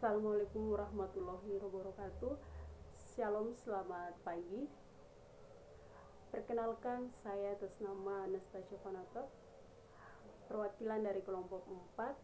Assalamualaikum warahmatullahi wabarakatuh. Shalom, selamat pagi. Perkenalkan, saya atas nama Anastasia Panato, perwakilan dari kelompok 4.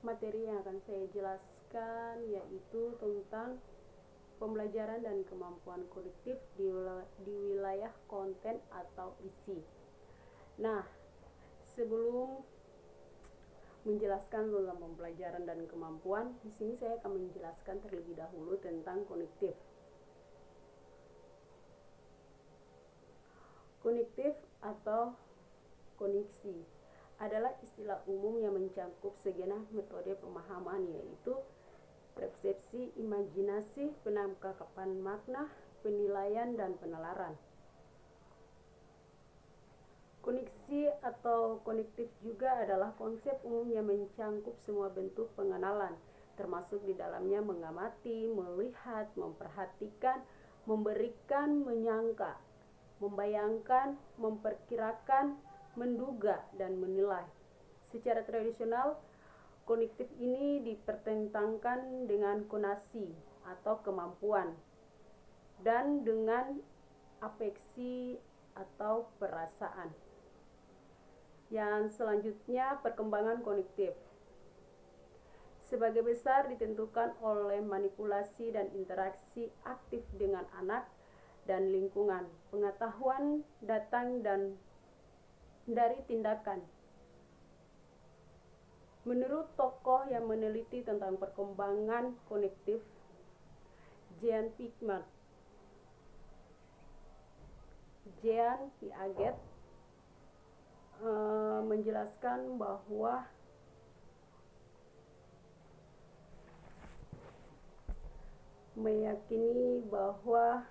Materi yang akan saya jelaskan yaitu tentang pembelajaran dan kemampuan kolektif di wilayah konten atau isi. Nah, sebelum menjelaskan tentang pembelajaran dan kemampuan, di sini saya akan menjelaskan terlebih dahulu tentang konektif. Konektif atau koneksi adalah istilah umum yang mencakup segenap metode pemahaman, yaitu persepsi, imajinasi, penangkapan makna, penilaian, dan penalaran. Koneksi atau konektif juga adalah konsep umum yang mencakup semua bentuk pengenalan, termasuk di dalamnya mengamati, melihat, memperhatikan, memberikan, menyangka, membayangkan, memperkirakan, menduga, dan menilai. Secara tradisional, konektif ini dipertentangkan dengan konasi atau kemampuan dan dengan afeksi atau perasaan. Yang selanjutnya, perkembangan konektif sebagai besar ditentukan oleh manipulasi dan interaksi aktif dengan anak dan lingkungan. Pengetahuan datang dan dari tindakan. Menurut tokoh yang meneliti tentang perkembangan konektif, Jean Piaget menjelaskan bahwa meyakini bahwa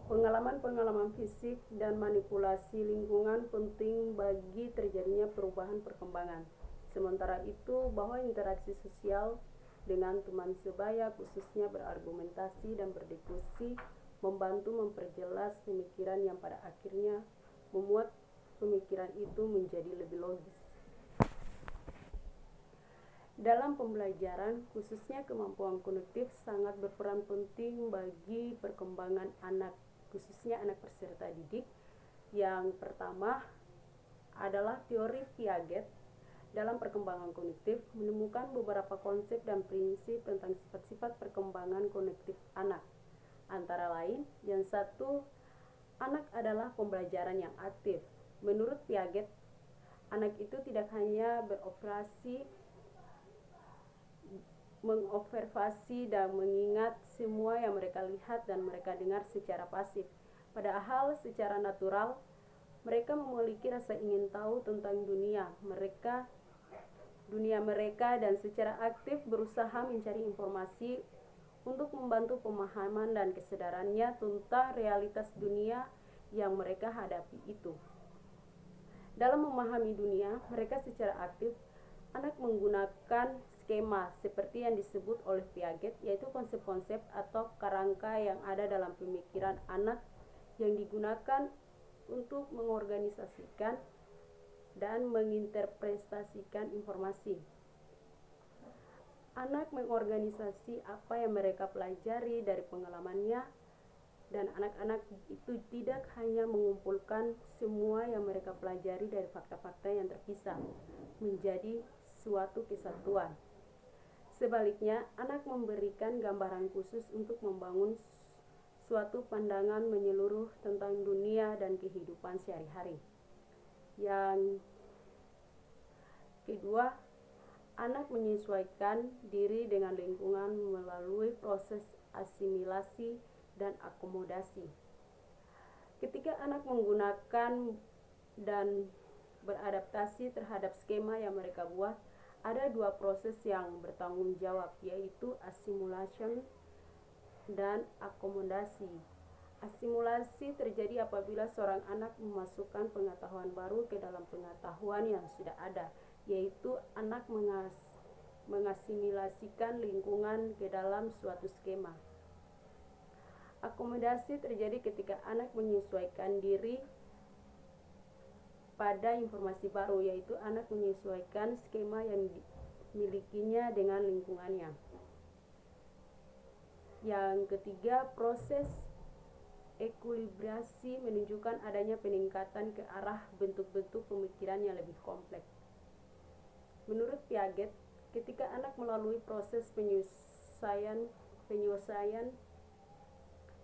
pengalaman fisik dan manipulasi lingkungan penting bagi terjadinya perubahan perkembangan. Sementara itu, bahwa interaksi sosial dengan teman sebaya, khususnya berargumentasi dan berdiskusi, membantu memperjelas pemikiran yang pada akhirnya membuat pemikiran itu menjadi lebih logis. Dalam pembelajaran, khususnya kemampuan konektif sangat berperan penting bagi perkembangan anak, khususnya anak peserta didik. Yang pertama adalah teori Piaget dalam perkembangan konektif menemukan beberapa konsep dan prinsip tentang sifat-sifat perkembangan konektif anak. Antara lain, yang satu, anak adalah pembelajaran yang aktif. Menurut Piaget, anak itu tidak hanya mengobservasi dan mengingat semua yang mereka lihat dan mereka dengar secara pasif. Padahal secara natural, mereka memiliki rasa ingin tahu tentang dunia mereka dan secara aktif berusaha mencari informasi untuk membantu pemahaman dan kesadarannya tentang realitas dunia yang mereka hadapi itu. Dalam memahami dunia mereka secara aktif, anak menggunakan skema seperti yang disebut oleh Piaget, yaitu konsep-konsep atau kerangka yang ada dalam pemikiran anak yang digunakan untuk mengorganisasikan dan menginterpretasikan informasi. Anak mengorganisasi apa yang mereka pelajari dari pengalamannya, dan anak-anak itu tidak hanya mengumpulkan semua yang mereka pelajari dari fakta-fakta yang terpisah menjadi suatu kesatuan. Sebaliknya, anak memberikan gambaran khusus untuk membangun suatu pandangan menyeluruh tentang dunia dan kehidupan sehari-hari. Yang kedua, anak menyesuaikan diri dengan lingkungan melalui proses asimilasi dan akomodasi. Ketika anak menggunakan dan beradaptasi terhadap skema yang mereka buat, ada dua proses yang bertanggung jawab, yaitu assimilation dan akomodasi. Asimilasi terjadi apabila seorang anak memasukkan pengetahuan baru ke dalam pengetahuan yang sudah ada, yaitu anak mengasimilasikan lingkungan ke dalam suatu skema. Akomodasi terjadi ketika anak menyesuaikan diri pada informasi baru, yaitu anak menyesuaikan skema yang dimilikinya dengan lingkungannya. Yang ketiga, proses ekuilibrasi menunjukkan adanya peningkatan ke arah bentuk-bentuk pemikiran yang lebih kompleks. Menurut Piaget, ketika anak melalui proses penyelesaian,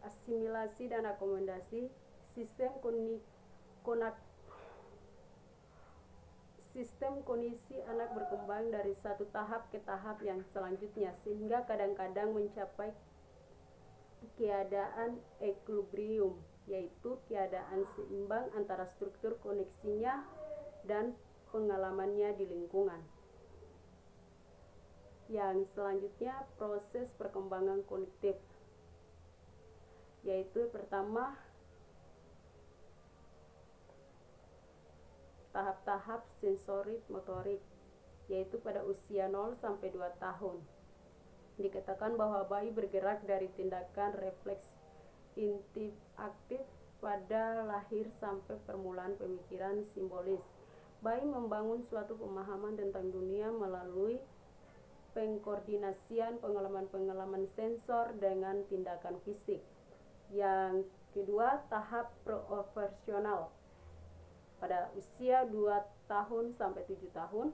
asimilasi dan akomodasi, sistem kognisi anak berkembang dari satu tahap ke tahap yang selanjutnya, sehingga kadang-kadang mencapai keadaan equilibrium, yaitu keadaan seimbang antara struktur koneksinya dan pengalamannya di lingkungan. Yang selanjutnya, proses perkembangan kognitif, yaitu pertama, tahap-tahap sensorik motorik, yaitu pada usia 0 sampai 2 tahun. Dikatakan bahwa bayi bergerak dari tindakan refleks interaktif pada lahir sampai permulaan pemikiran simbolis. Bayi membangun suatu pemahaman tentang dunia melalui pengkoordinasian pengalaman-pengalaman sensor dengan tindakan fisik. Yang kedua, tahap pro-operasional pada usia 2 tahun sampai 7 tahun.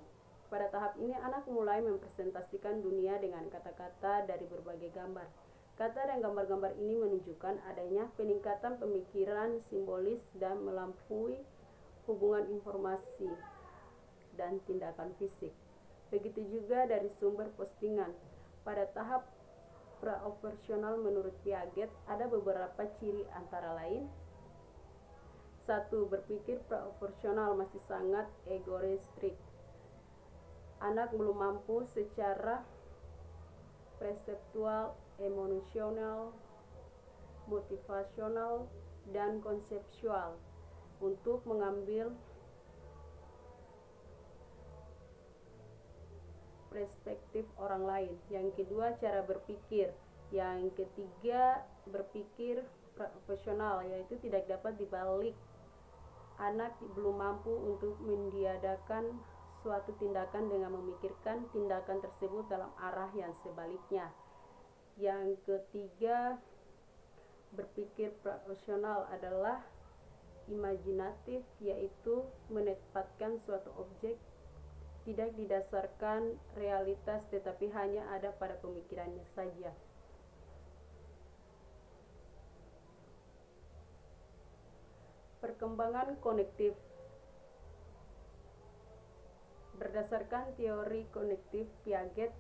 Pada tahap ini anak mulai mempresentasikan dunia dengan kata-kata dari berbagai gambar. Kata dan gambar-gambar ini menunjukkan adanya peningkatan pemikiran simbolis dan melampaui hubungan informasi dan tindakan fisik. Begitu juga dari sumber postingan. Pada tahap pra-operasional menurut Piaget ada beberapa ciri antara lain. 1. Berpikir pra-operasional masih sangat egorestrik. Anak belum mampu secara perseptual, emosional, motivasional, dan konseptual untuk mengambil perspektif orang lain. Yang kedua, cara berpikir. Yang ketiga, berpikir profesional, yaitu tidak dapat dibalik. Anak belum mampu untuk mendiadakan suatu tindakan dengan memikirkan tindakan tersebut dalam arah yang sebaliknya. Yang ketiga, berpikir profesional adalah imajinatif, yaitu menempatkan suatu objek tidak didasarkan realitas tetapi hanya ada pada pemikirannya saja. Perkembangan kognitif. Berdasarkan teori kognitif Piaget,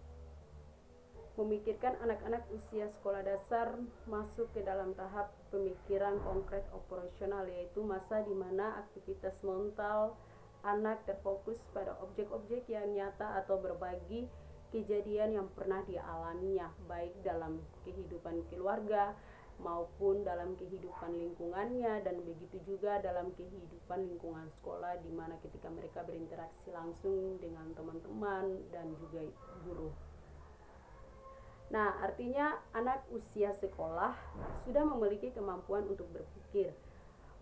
memikirkan anak-anak usia sekolah dasar masuk ke dalam tahap pemikiran konkret operasional, yaitu masa di mana aktivitas mental anak terfokus pada objek-objek yang nyata atau berbagi kejadian yang pernah dialaminya, baik dalam kehidupan keluarga maupun dalam kehidupan lingkungannya, dan begitu juga dalam kehidupan lingkungan sekolah, di mana ketika mereka berinteraksi langsung dengan teman-teman dan juga guru. Nah, artinya anak usia sekolah sudah memiliki kemampuan untuk berpikir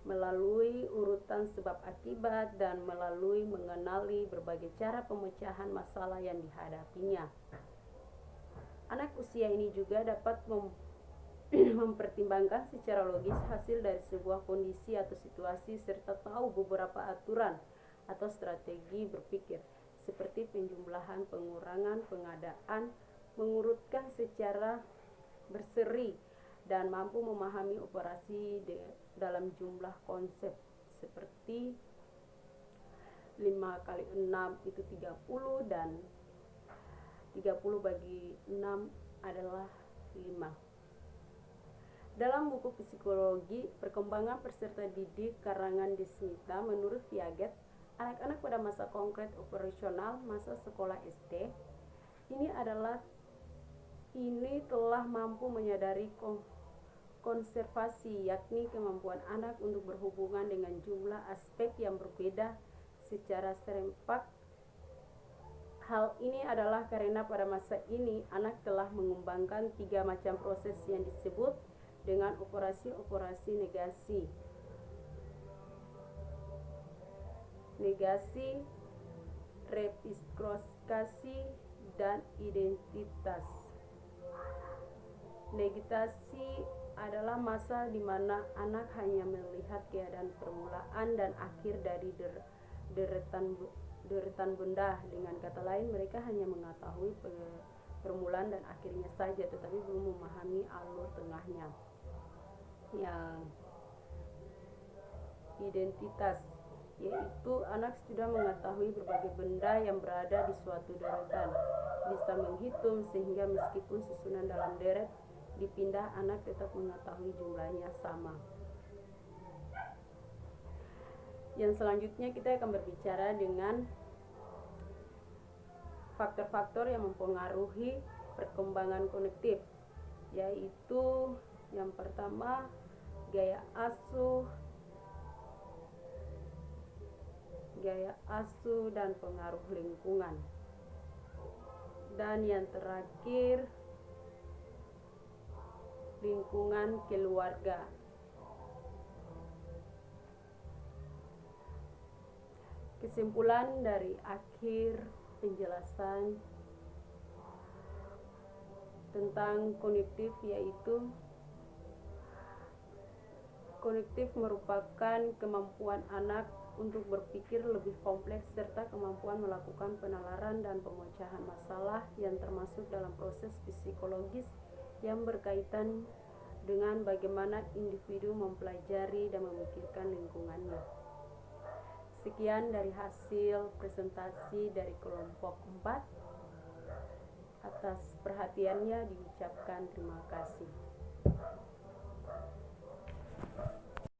melalui urutan sebab akibat dan melalui mengenali berbagai cara pemecahan masalah yang dihadapinya. Anak usia ini juga dapat mempertimbangkan secara logis hasil dari sebuah kondisi atau situasi serta tahu beberapa aturan atau strategi berpikir seperti penjumlahan, pengurangan, pengadaan, mengurutkan secara berseri, dan mampu memahami operasi dalam jumlah konsep seperti 5 kali 6 itu 30 dan 30 bagi 6 adalah 5. Dalam buku Psikologi Perkembangan Peserta Didik karangan Desmita, menurut Piaget, anak-anak pada masa konkret operasional masa sekolah SD ini telah mampu menyadari konservasi, yakni kemampuan anak untuk berhubungan dengan jumlah aspek yang berbeda secara serempak. Hal ini adalah karena pada masa ini anak telah mengembangkan 3 macam proses yang disebut dengan operasi-operasi negasi. negasi, reciprokasi, dan identitas. Negasi adalah masa di mana anak hanya melihat keadaan permulaan dan akhir dari deretan benda. Dengan kata lain, mereka hanya mengetahui permulaan dan akhirnya saja, tetapi belum memahami alur tengahnya. Yang identitas, yaitu anak sudah mengetahui berbagai benda yang berada di suatu deretan, bisa menghitung sehingga meskipun susunan dalam deret dipindah, anak tetap mengetahui jumlahnya sama. Yang selanjutnya kita akan berbicara dengan faktor-faktor yang mempengaruhi perkembangan kognitif, yaitu yang pertama gaya asuh dan pengaruh lingkungan. Dan yang terakhir, lingkungan keluarga. Kesimpulan dari akhir penjelasan tentang kognitif, yaitu kognitif merupakan kemampuan anak untuk berpikir lebih kompleks serta kemampuan melakukan penalaran dan pemecahan masalah yang termasuk dalam proses psikologis yang berkaitan dengan bagaimana individu mempelajari dan memikirkan lingkungannya. Sekian dari hasil presentasi dari kelompok 4. Atas perhatiannya diucapkan terima kasih.